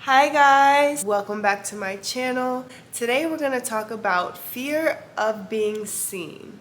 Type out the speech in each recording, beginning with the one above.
Hi guys, welcome back to my channel. Today we're going to talk about fear of being seen.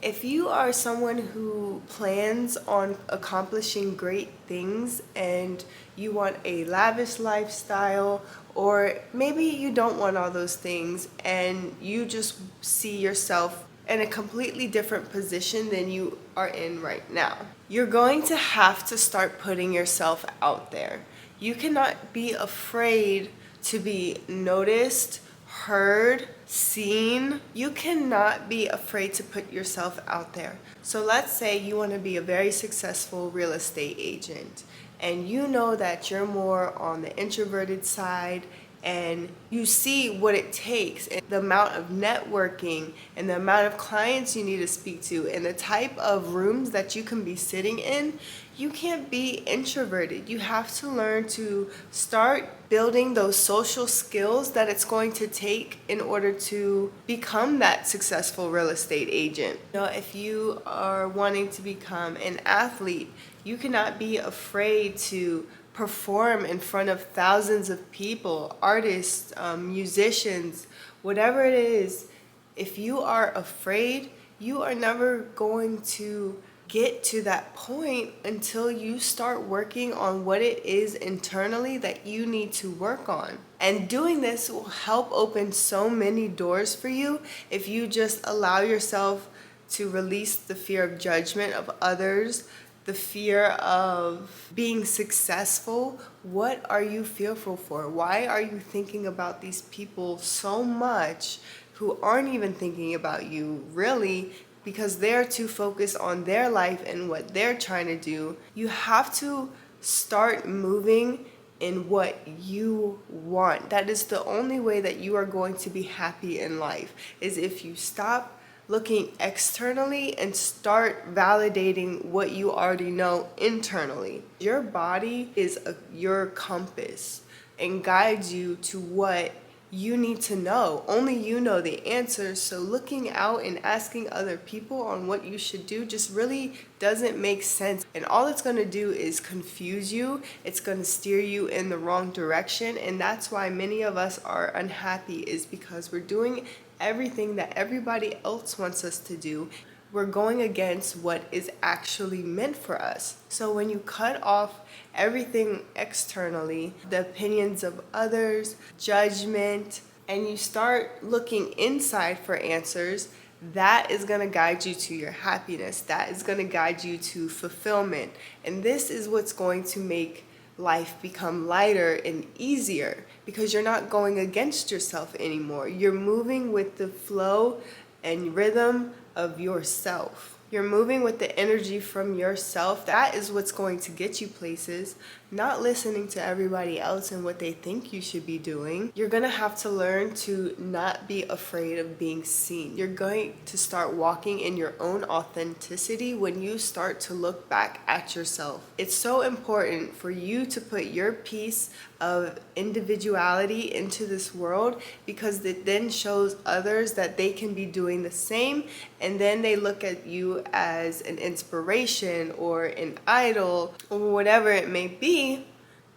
If you are someone who plans on accomplishing great things and you want a lavish lifestyle, or maybe you don't want all those things and you just see yourself in a completely different position than you are in right now, you're going to have to start putting yourself out there. You cannot be afraid to be noticed, heard, seen. You cannot be afraid to put yourself out there. So let's say you want to be a very successful real estate agent and you know that you're more on the introverted side and you see what it takes and the amount of networking and the amount of clients you need to speak to and the type of rooms that you can be sitting in. You can't be introverted. You have to learn to start building those social skills that it's going to take in order to become that successful real estate agent. If you are wanting to become an athlete, you cannot be afraid to perform in front of thousands of people, artists, musicians, whatever it is. If you are afraid, you are never going to get to that point until you start working on what it is internally that you need to work on. And doing this will help open so many doors for you if you just allow yourself to release the fear of judgment of others, the fear of being successful. What are you fearful for? Why are you thinking about these people so much who aren't even thinking about you really, because they're too focused on their life and what they're trying to do? You have to start moving in what you want. That is the only way that you are going to be happy in life, is if you stop looking externally and start validating what you already know internally. Your body is your compass and guides you to what you need to know. Only you know the answers. So looking out and asking other people on what you should do just really doesn't make sense. And all it's going to do is confuse you. It's going to steer you in the wrong direction. And that's why many of us are unhappy, is because we're doing everything that everybody else wants us to do. We're going against what is actually meant for us. So when you cut off everything externally, the opinions of others, judgment, and you start looking inside for answers, that is going to guide you to your happiness. That is going to guide you to fulfillment. And this is what's going to make life become lighter and easier, because you're not going against yourself anymore. You're moving with the flow and rhythm of yourself. You're moving with the energy from yourself. That is what's going to get you places, not listening to everybody else and what they think you should be doing. You're going to have to learn to not be afraid of being seen. You're going to start walking in your own authenticity when you start to look back at yourself. It's so important for you to put your piece of individuality into this world, because it then shows others that they can be doing the same, and then they look at you as an inspiration or an idol or whatever it may be.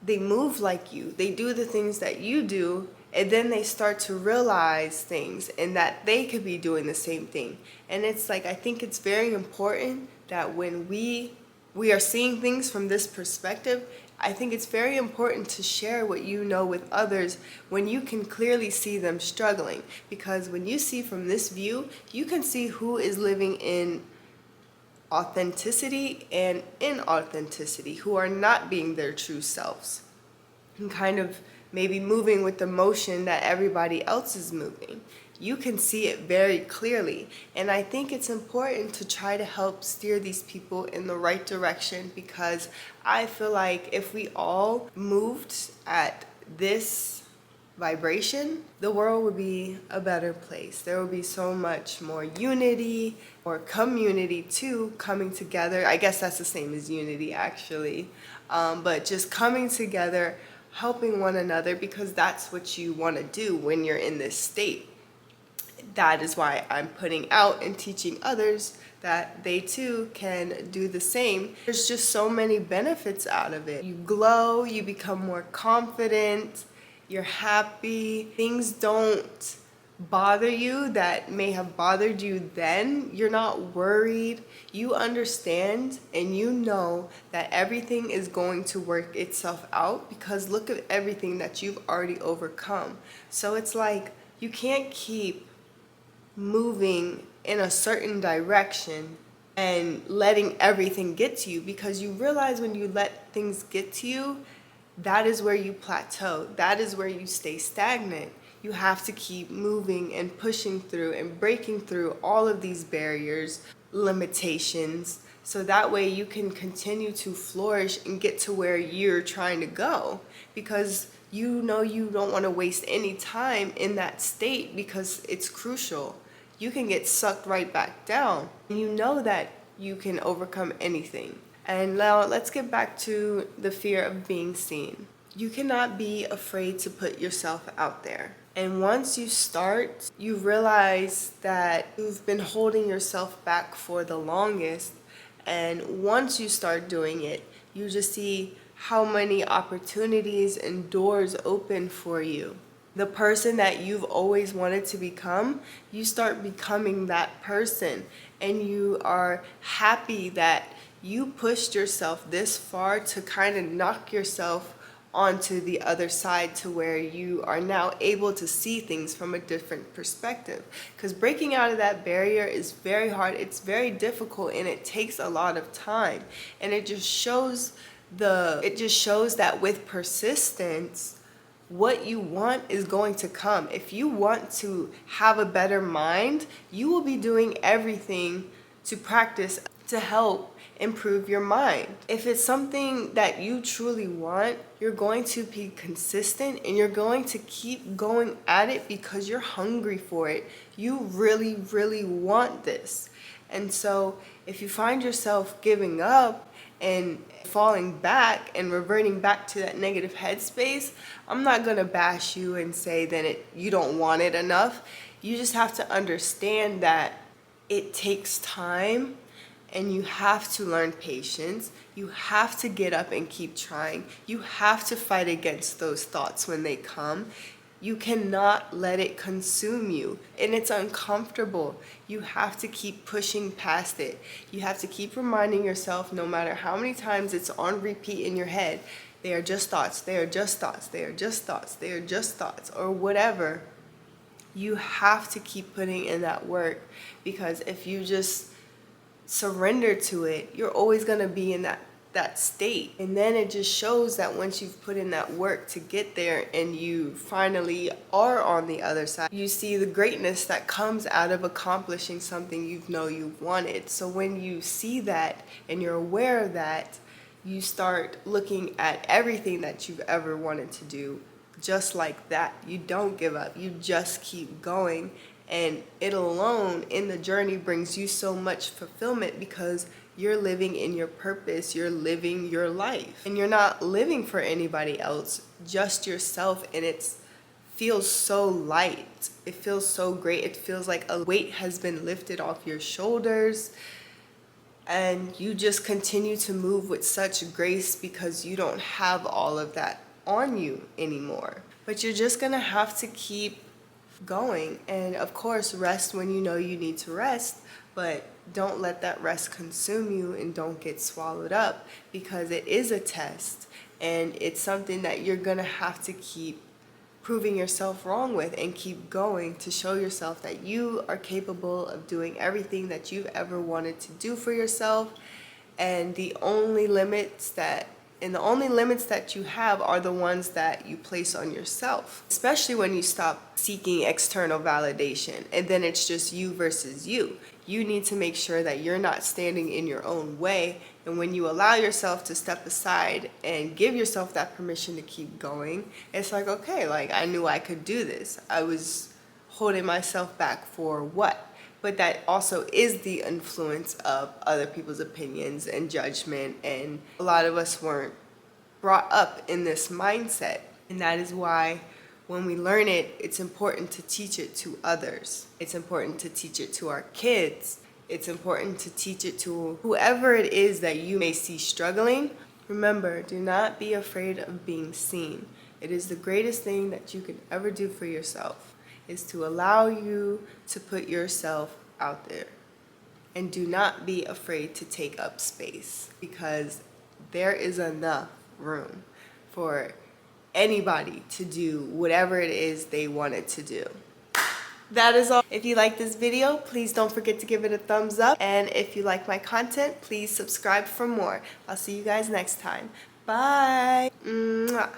They move like you, they do the things that you do, and then they start to realize things and that they could be doing the same thing. And it's like, I think it's very important that when we are seeing things from this perspective, I think it's very important to share what you know with others when you can clearly see them struggling. Because when you see from this view, you can see who is living in authenticity and inauthenticity, who are not being their true selves, and kind of maybe moving with the motion that everybody else is moving. You can see it very clearly. And I think it's important to try to help steer these people in the right direction, because I feel like if we all moved at this vibration, the world would be a better place. There would be so much more unity, or community too, coming together. I guess that's the same as unity actually. But just coming together, helping one another, because that's what you want to do when you're in this state. That is why I'm putting out and teaching others that they too can do the same. There's just so many benefits out of it. You glow, you become more confident, you're happy, things don't bother you that may have bothered you then, you're not worried, you understand and you know that everything is going to work itself out because look at everything that you've already overcome. So it's like you can't keep moving in a certain direction and letting everything get to you, because you realize when you let things get to you, that is where you plateau. That is where you stay stagnant. You have to keep moving and pushing through and breaking through all of these barriers, limitations, so that way you can continue to flourish and get to where you're trying to go, because you know you don't want to waste any time in that state because it's crucial. You can get sucked right back down. You know that you can overcome anything. And now let's get back to the fear of being seen. You cannot be afraid to put yourself out there. And once you start, you realize that you've been holding yourself back for the longest. And once you start doing it, you just see how many opportunities and doors open for you. The person that you've always wanted to become, you start becoming that person, and you are happy that you pushed yourself this far to kind of knock yourself onto the other side to where you are now able to see things from a different perspective. Because breaking out of that barrier is very hard, it's very difficult, and it takes a lot of time. And it just shows that with persistence, what you want is going to come. If you want to have a better mind, you will be doing everything to practice to help improve your mind. If it's something that you truly want, you're going to be consistent and you're going to keep going at it because you're hungry for it. You really, really want this. And so if you find yourself giving up and falling back and reverting back to that negative headspace, I'm not gonna bash you and say that you don't want it enough. You just have to understand that it takes time, and you have to learn patience. You have to get up and keep trying. You have to fight against those thoughts when they come. You cannot let it consume you, and it's uncomfortable. You have to keep pushing past it. You have to keep reminding yourself, no matter how many times it's on repeat in your head, they are just thoughts, they are just thoughts, they are just thoughts, they are just thoughts, or whatever. You have to keep putting in that work, because if you just surrender to it, you're always going to be in that state. And then it just shows that once you've put in that work to get there and you finally are on the other side, you see the greatness that comes out of accomplishing something you've wanted. So when you see that and you're aware of that, you start looking at everything that you've ever wanted to do just like that. You don't give up, you just keep going. And it alone in the journey brings you so much fulfillment, because you're living in your purpose, you're living your life, and you're not living for anybody else, just yourself. And it feels so light, it feels so great, it feels like a weight has been lifted off your shoulders, and you just continue to move with such grace because you don't have all of that on you anymore. But you're just gonna have to keep going, and of course rest when you know you need to rest, but don't let that rest consume you and don't get swallowed up, because it is a test and it's something that you're gonna have to keep proving yourself wrong with and keep going to show yourself that you are capable of doing everything that you've ever wanted to do for yourself. And the only limits that you have are the ones that you place on yourself, especially when you stop seeking external validation and then it's just you versus you. You need to make sure that you're not standing in your own way, and when you allow yourself to step aside and give yourself that permission to keep going, it's like, okay, like I knew I could do this. I was holding myself back for what? But that also is the influence of other people's opinions and judgment, and a lot of us weren't brought up in this mindset. And that is why when we learn it, it's important to teach it to others. It's important to teach it to our kids. It's important to teach it to whoever it is that you may see struggling. Remember, do not be afraid of being seen. It is the greatest thing that you can ever do for yourself, is to allow you to put yourself out there. And do not be afraid to take up space, because there is enough room for anybody to do whatever it is they wanted to do. That is all. If you like this video, please don't forget to give it a thumbs up. And if you like my content, please subscribe for more. I'll see you guys next time. Bye. Mwah.